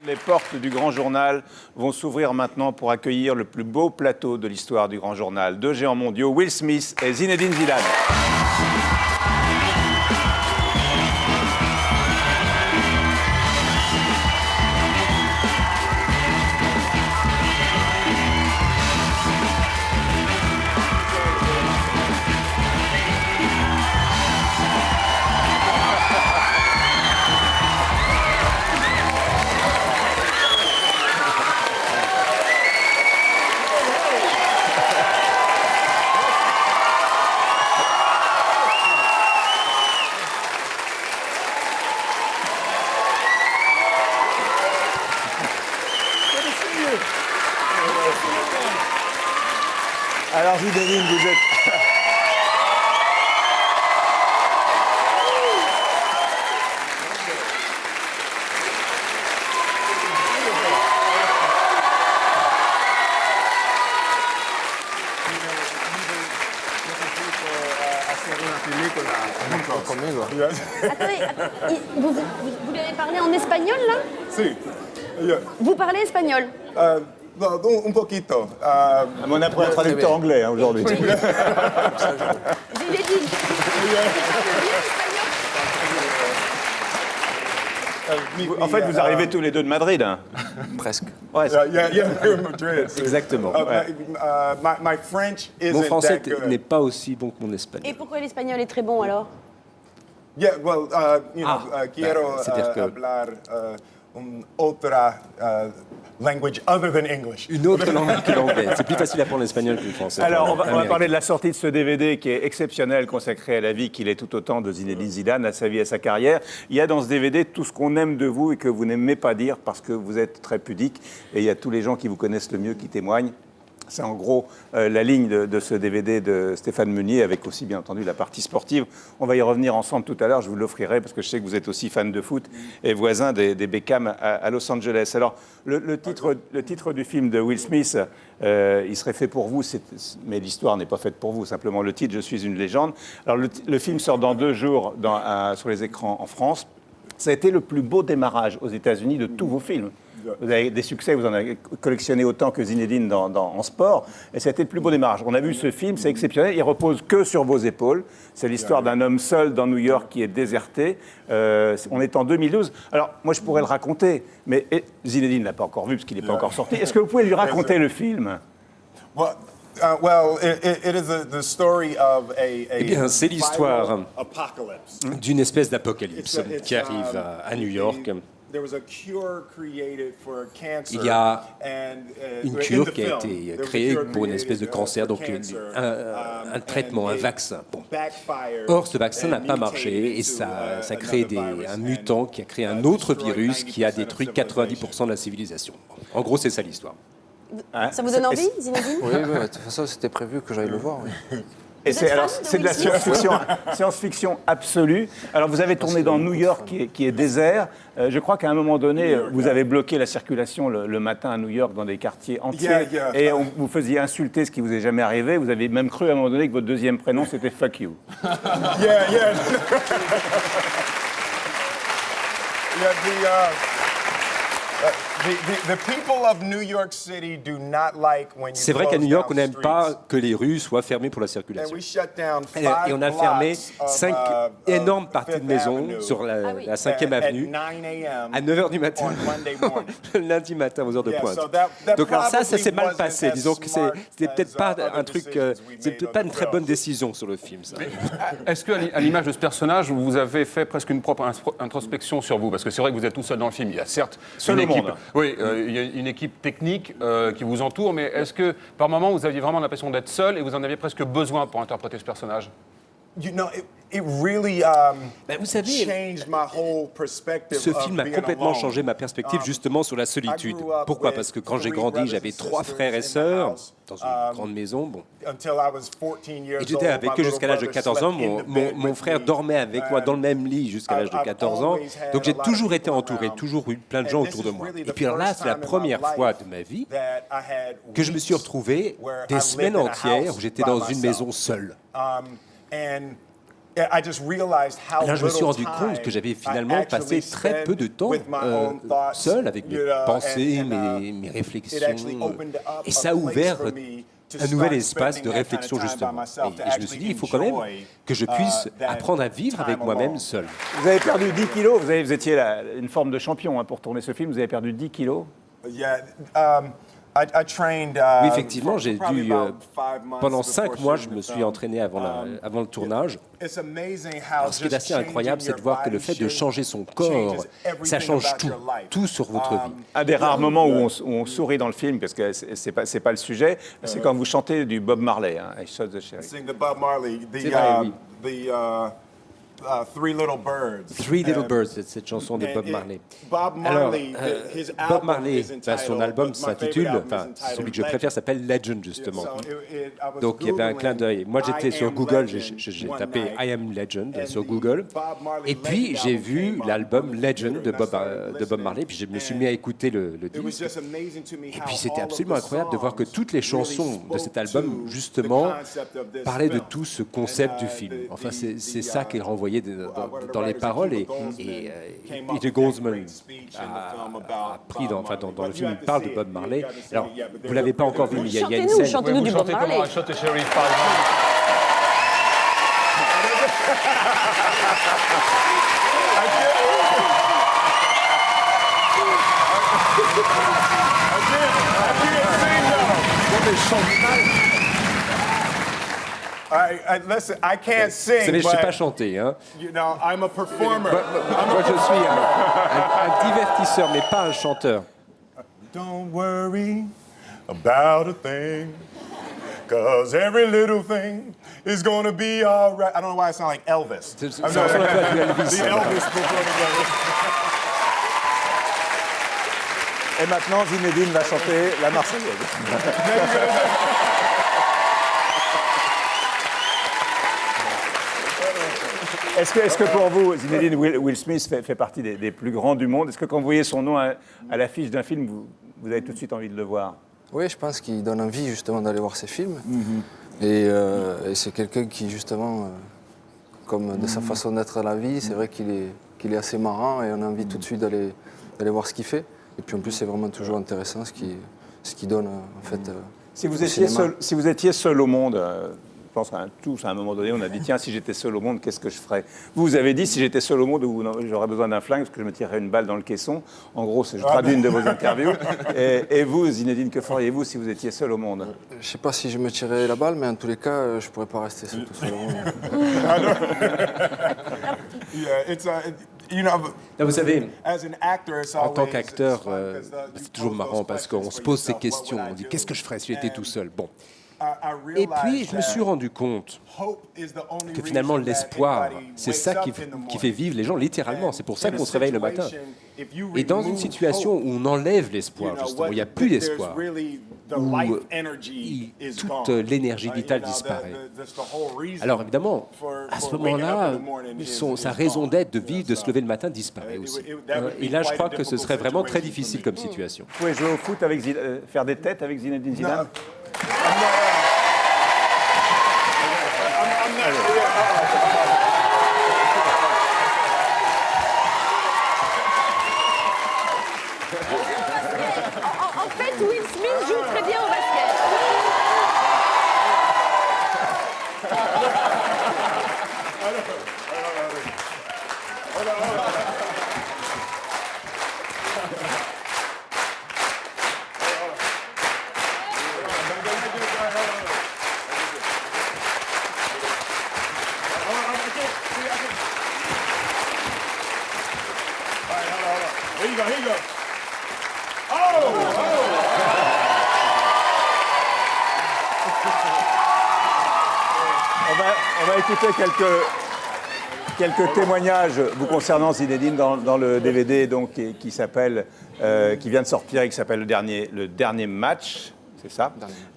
Les portes du Grand Journal vont s'ouvrir maintenant pour accueillir le plus beau plateau de l'histoire du Grand Journal. Deux géants mondiaux, Will Smith et Zinedine Zidane. Alors Zinedine, vous êtes... Attendez, vous lui avez parlé en espagnol, là? Sí. Vous parlez espagnol? Un poquito. On a pris un traducteur anglais aujourd'hui. Zinedine. En fait, vous arrivez tous les deux de Madrid. Hein. Presque. Ouais, Madrid. Exactement. My French isn't Mon français that good. n'est pas aussi bon que mon Et espagnol. pourquoi l'espagnol est très bon, alors? Yeah, well, quiero c'est-à-dire que- hablar otra language other than English. Une autre langue que l'anglais. C'est plus facile à apprendre l'espagnol que le français. Alors, on va parler de la sortie de ce DVD qui est exceptionnel, consacré à la vie qu'il est tout autant de Zinedine Zidane, à sa vie, à sa carrière. Il y a dans ce DVD tout ce qu'on aime de vous et que vous n'aimez pas dire parce que vous êtes très pudique. Et il y a tous les gens qui vous connaissent le mieux qui témoignent. C'est en gros la ligne de ce DVD de Stéphane Meunier, avec aussi bien entendu la partie sportive. On va y revenir ensemble tout à l'heure, je vous l'offrirai parce que je sais que vous êtes aussi fan de foot et voisin des Beckham à Los Angeles. Alors, le titre du film de Will Smith, il serait fait pour vous, mais l'histoire n'est pas faite pour vous, simplement le titre, Je suis une légende. Alors, le film sort dans 2 jours sur les écrans en France. Ça a été le plus beau démarrage aux États-Unis de tous vos films. Vous avez des succès, vous en avez collectionné autant que Zinedine en sport, et ça a été le plus beau démarrage. On a vu ce film, c'est exceptionnel, il repose que sur vos épaules. C'est l'histoire d'un homme seul dans New York qui est déserté. On est en 2012. Alors, moi, je pourrais le raconter, mais Zinedine ne l'a pas encore vu parce qu'il n'est pas encore sorti. Est-ce que vous pouvez lui raconter le film? It is the story of Eh bien, c'est l'histoire apocalypse. d'une espèce d'apocalypse qui arrive à New York. Il y a une cure qui a été créée pour une espèce de cancer, donc un traitement, un vaccin. Bon. Or, ce vaccin n'a pas marché et ça a créé un mutant qui a créé un autre virus qui a détruit 90% de la civilisation. En gros, c'est ça l'histoire. Ça vous donne envie, Zinedine? Oui, de toute façon, c'était prévu que j'aille le voir. Oui. Et c'est de la science-fiction absolue. Alors, vous avez tourné dans New York, qui est désert. Je crois qu'à un moment donné, vous avez bloqué la circulation le matin à New York dans des quartiers entiers. Et vous faisiez insulter ce qui vous est jamais arrivé. Vous avez même cru à un moment donné que votre deuxième prénom, c'était Fuck You. C'est vrai qu'à New York, on n'aime pas que les rues soient fermées pour la circulation. Et on a fermé 5 énormes parties de maisons sur la 5e avenue à 9h du matin, le lundi matin aux heures de pointe. Donc alors ça s'est mal passé. Disons que c'était peut-être pas un truc, c'est peut-être pas une très bonne décision sur le film. Ça. Est-ce qu'à l'image de ce personnage, vous avez fait presque une propre introspection sur vous? Parce que c'est vrai que vous êtes tout seul dans le film. Il y a certes une équipe, il y a une équipe technique qui vous entoure, mais est-ce que par moment vous aviez vraiment l'impression d'être seul et vous en aviez presque besoin pour interpréter ce personnage? Vous savez, ce film a complètement changé ma perspective justement sur la solitude. Pourquoi? Parce que quand j'ai grandi, j'avais 3 frères et sœurs dans une grande maison. Bon. Et j'étais avec eux jusqu'à l'âge de 14 ans. Mon frère dormait avec moi dans le même lit jusqu'à l'âge de 14 ans. Donc j'ai toujours été entouré, toujours eu plein de gens autour de moi. Et puis alors là, c'est la première fois de ma vie que je me suis retrouvé des semaines entières où j'étais dans une maison seule. I just realized how Là, je me suis little rendu compte time que j'avais I finalement passé actually très peu de spend temps with my own thoughts, seul avec mes you know, pensées, and, mes it réflexions. actually opened up Et a ça a place ouvert for me to un nouvel start espace de spending that kind of réflexion, time by justement. myself, to Et je me suis dit, il faut quand même actually que je enjoy, puisse that apprendre à vivre avec time moi-même alone. seul. Vous avez perdu 10 kilos, vous étiez une forme de champion pour tourner ce film, vous avez perdu 10 kilos. Yeah, I trained, Oui, effectivement, for j'ai probably dû, about 5 months pendant before 5 mois, je shooting me the suis film. entraîné avant le tournage. It's amazing how Alors, ce qui est just assez incroyable, c'est de voir que le fait de changing changer son your corps, body shape ça changes change everything tout, about your life. tout sur votre vie. Un des rares moments où on sourit dans le film, parce que c'est pas le sujet, c'est quand vous chantez du Bob Marley, I Shot the Sheriff. Sing the Bob Marley, C'est vrai, oui. Three Little Birds. Three Little Birds, cette chanson de Bob Marley. Alors, Bob Marley, son album s'intitule, celui que je préfère s'appelle Legend, justement. Donc il y avait un clin d'œil. Moi j'étais sur Google, j'ai tapé I Am Legend sur Google, et puis j'ai vu l'album Legend de Bob Marley, puis je me suis mis à écouter le disque. Et puis c'était absolument incroyable de voir que toutes les chansons de cet album, justement, parlaient de tout ce concept du film. Enfin, c'est ça qui est renvoyé dans les paroles, et Peter Goldsman a pris dans le film, il parle de Bob Marley. Alors, vous ne l'avez pas encore vu, mais il y a une scène. Chantez-nous du Vous Bob chantez Marley. comment I Shot the Sheriff, par exemple? Listen, I can't sing, Vous savez, je ne sais pas but, chanter, hein. you know, I'm a performer. Moi, je suis un divertisseur, mais pas un chanteur. Don't worry about a thing, 'cause every little thing is gonna be all right. I don't know why I sound like Elvis. Ça ressemble un peu à du Elvis. The Elvis performer. Et maintenant, Zinedine va chanter la Marseillaise. Est-ce que pour vous, Zinedine, Will Smith fait partie des plus grands du monde? Est-ce que quand vous voyez son nom à l'affiche d'un film, vous avez tout de suite envie de le voir? Oui, je pense qu'il donne envie justement d'aller voir ses films. Et c'est quelqu'un qui justement, comme de sa façon d'être à la vie, c'est vrai qu'il est assez marrant et on a envie tout de suite d'aller voir ce qu'il fait. Et puis en plus, c'est vraiment toujours intéressant ce qu'il donne en fait. Si vous au étiez seul au monde, je pense qu'à tous, à un moment donné, on a dit tiens, si j'étais seul au monde, qu'est-ce que je ferais? Vous avez dit si j'étais seul au monde, j'aurais besoin d'un flingue parce que je me tirerais une balle dans le caisson. En gros, je traduis une de vos interviews. Et vous, Zinedine, que feriez-vous si vous étiez seul au monde? Je ne sais pas si je me tirais la balle, mais en tous les cas, je ne pourrais pas rester seul tout seul au monde. Yeah, it's you know, Là, vous savez, as an actor, it's en tant always- qu'acteur, it's fun 'cause c'est toujours marrant parce qu'on se pose ces questions. On dit qu'est-ce que je ferais si j'étais tout seul? Bon. I Et puis, je me suis rendu compte que finalement, l'espoir, c'est ça qui fait vivre les gens littéralement. C'est pour ça qu'on se réveille le matin. Et dans une situation où on enlève l'espoir, justement, où il n'y a plus d'espoir, où toute l'énergie vitale disparaît. Alors évidemment, à ce moment-là, sa raison d'être, de vivre, de se lever le matin disparaît aussi. Et là, je crois que ce serait vraiment très difficile comme situation. Vous pouvez jouer au foot avec faire des têtes avec Zinedine Zidane? En fait, Will Smith joue très bien au basket. Here you go, here you go. On va écouter quelques témoignages vous concernant, Zinedine, dans le DVD donc, qui vient de sortir et qui s'appelle le dernier match, c'est ça,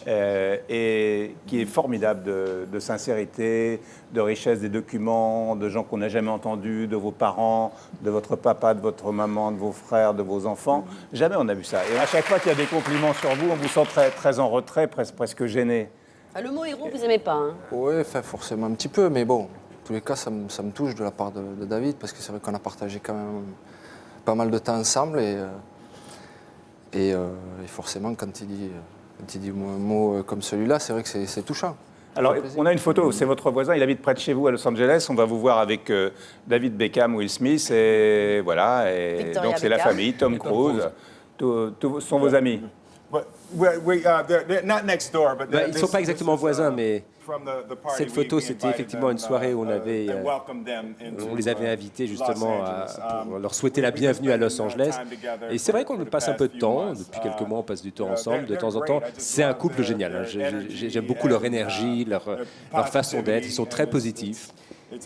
et qui est formidable de sincérité, de richesse des documents, de gens qu'on n'a jamais entendus, de vos parents, de votre papa, de votre maman, de vos frères, de vos enfants. Jamais on a vu ça. Et à chaque fois qu'il y a des compliments sur vous, on vous sent très, très en retrait, presque gêné. Ah, le mot héros, vous aimez pas, hein? Oui, enfin, forcément un petit peu, mais bon, de toute tous les cas, ça me touche de la part de David, parce que c'est vrai qu'on a partagé quand même pas mal de temps ensemble, et forcément, quand il dit un mot comme celui-là, c'est vrai que c'est touchant. Alors, on a une photo, c'est votre voisin, il habite près de chez vous à Los Angeles. On va vous voir avec David Beckham, Will Smith, et voilà. Et Victoria donc, c'est la Beckham. famille, Tom Cruise. Tous sont vos amis. They're not next door, but Ils ne sont pas exactement voisins, mais cette photo, c'était effectivement une soirée où on les avait invités justement pour leur souhaiter la bienvenue à Los Angeles. Et c'est vrai qu'on passe un peu de temps, depuis quelques mois on passe du temps ensemble, de temps en temps. C'est un couple génial, hein. J'aime beaucoup leur énergie, leur façon d'être, ils sont très positifs. Et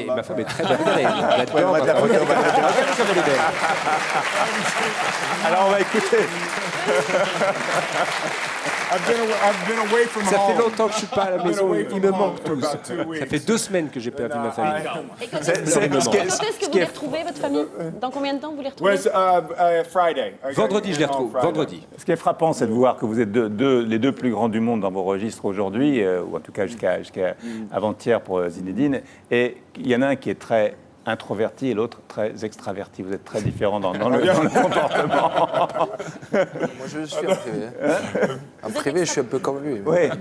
ma femme est très belle. Là-dedans, regardez comme elle est belle. Alors, on va écouter. Ça fait longtemps que je ne suis pas à la maison, ils me manquent tous. Ça fait 2 semaines que j'ai pas vu ma famille. Et quand est-ce que vous les retrouvez, votre famille? Dans combien de temps vous les retrouvez? Friday. Vendredi, je les retrouve. Vendredi. Ce qui est frappant, c'est de voir que vous êtes les deux plus grands du monde dans vos registres aujourd'hui, ou en tout cas jusqu'à avant-hier pour Zinedine. Et il y en a un qui est très introverti et l'autre très extraverti. Vous êtes très différents dans le comportement. Moi, je le suis en privé. En privé, je suis un peu comme lui. Oui. Alors,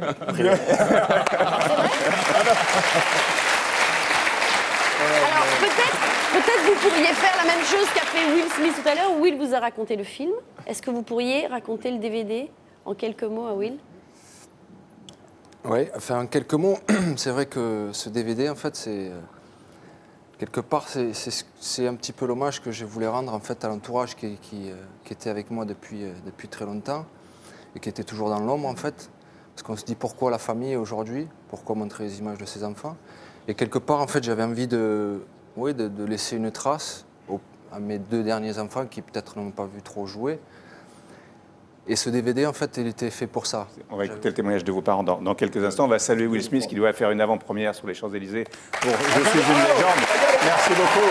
peut-être vous pourriez faire la même chose qu'a fait Will Smith tout à l'heure, où Will vous a raconté le film. Est-ce que vous pourriez raconter le DVD en quelques mots à Will? Oui, enfin, en quelques mots, c'est vrai que ce DVD, en fait, c'est... quelque part, c'est un petit peu l'hommage que je voulais rendre en fait, à l'entourage qui était avec moi depuis très longtemps et qui était toujours dans l'ombre, en fait. Parce qu'on se dit pourquoi la famille aujourd'hui, pourquoi montrer les images de ses enfants. Et quelque part, en fait, j'avais envie de laisser une trace à mes 2 derniers enfants qui peut-être n'ont pas vu trop jouer. Et ce DVD, en fait, il était fait pour ça. On va écouter le témoignage de vos parents dans quelques instants. On va saluer Will Smith qui doit faire une avant-première sur les Champs-Élysées pour Je suis une légende. Merci beaucoup.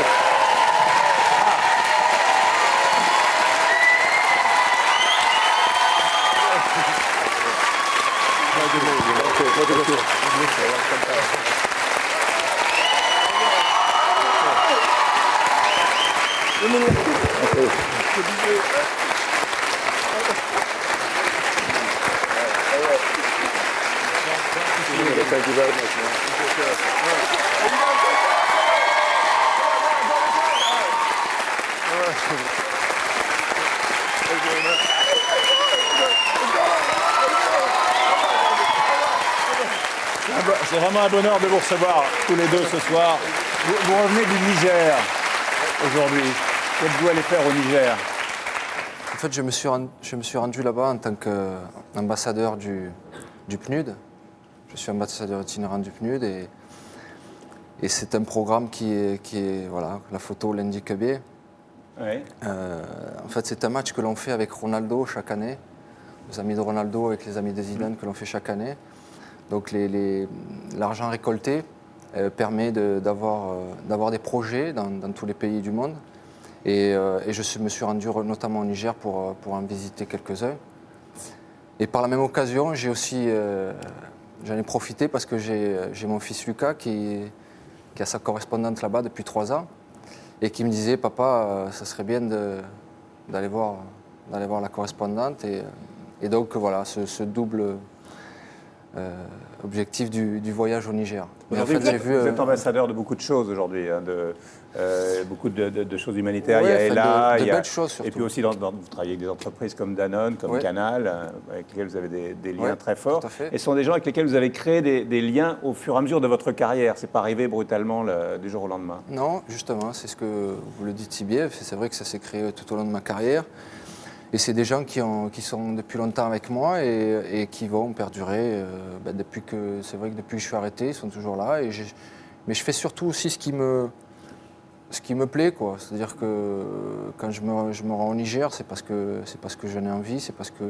Thank you very much. C'est vraiment un bonheur de vous recevoir tous les deux ce soir. Vous revenez du Niger aujourd'hui. Qu'êtes-vous allé faire au Niger? En fait, je me suis rendu là-bas en tant qu'ambassadeur du PNUD. Je suis ambassadeur itinérant du PNUD et c'est un programme qui est voilà, la photo l'indique bien. Ouais. En fait, c'est un match que l'on fait avec Ronaldo chaque année, les amis de Ronaldo avec les amis de Zidane que l'on fait chaque année. Donc l'argent récolté permet d'avoir des projets dans tous les pays du monde. Et je me suis rendu notamment au Niger pour en visiter quelques-uns. Et par la même occasion, j'en ai profité parce que j'ai mon fils Lucas qui a sa correspondante là-bas depuis 3 ans et qui me disait « Papa, ça serait bien d'aller voir la correspondante ». Et donc voilà, ce double objectif du voyage au Niger. Aujourd'hui, en fait, vous êtes ambassadeur de beaucoup de choses aujourd'hui, hein, beaucoup de choses humanitaires. Ouais, il y a ELA, de belles choses surtout. Et puis aussi, vous travaillez avec des entreprises comme Danone, comme Canal, avec lesquelles vous avez des liens très forts. Tout à fait. Et ce sont des gens avec lesquels vous avez créé des liens au fur et à mesure de votre carrière. C'est pas arrivé brutalement du jour au lendemain. Non, justement, c'est ce que vous le dites si bien. C'est vrai que ça s'est créé tout au long de ma carrière. Et c'est des gens qui sont depuis longtemps avec moi et qui vont perdurer depuis que je suis arrêté, ils sont toujours là. Mais je fais surtout aussi ce qui me plaît, quoi. C'est-à-dire que quand je me rends au Niger, c'est parce que j'en ai envie, c'est parce que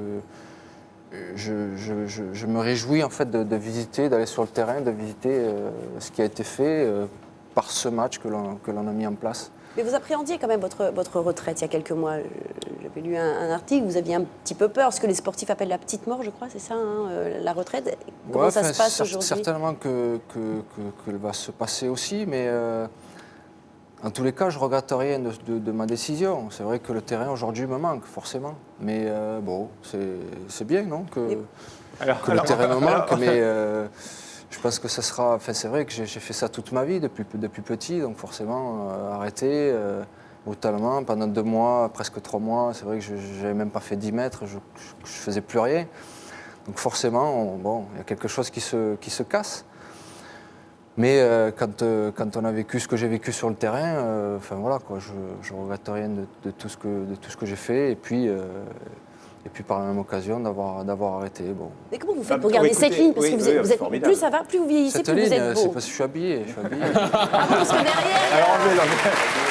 je me réjouis en fait de visiter, d'aller sur le terrain, de visiter ce qui a été fait par ce match que l'on a mis en place. Mais vous appréhendiez quand même votre retraite il y a quelques mois. j'avais lu un article, vous aviez un petit peu peur, ce que les sportifs appellent la petite mort, je crois, c'est ça, la retraite. Comment ça se passe aujourd'hui? Certainement que va se passer aussi, mais en tous les cas, je ne regrette rien de ma décision. C'est vrai que le terrain aujourd'hui me manque, forcément. Mais bon, c'est bien, non, que le terrain me manque, mais je pense que ça sera... Enfin, c'est vrai que j'ai fait ça toute ma vie, depuis petit, donc forcément, arrêter brutalement, pendant 2 mois, presque 3 mois, c'est vrai que je n'avais même pas fait 10 mètres, je ne faisais plus rien. Donc forcément, bon, il y a quelque chose qui se casse. Mais quand on a vécu ce que j'ai vécu sur le terrain, enfin voilà, quoi, je ne regrette rien de tout ce que j'ai fait. Et puis par la même occasion d'avoir arrêté. Bon. Mais comment vous faites pour garder cette ligne? Parce que vous êtes plus ça va, plus vous vieillissez, cette plus ligne, vous êtes beau. c'est parce que je suis habillé. Ah bon, parce que derrière... Alors enlevez.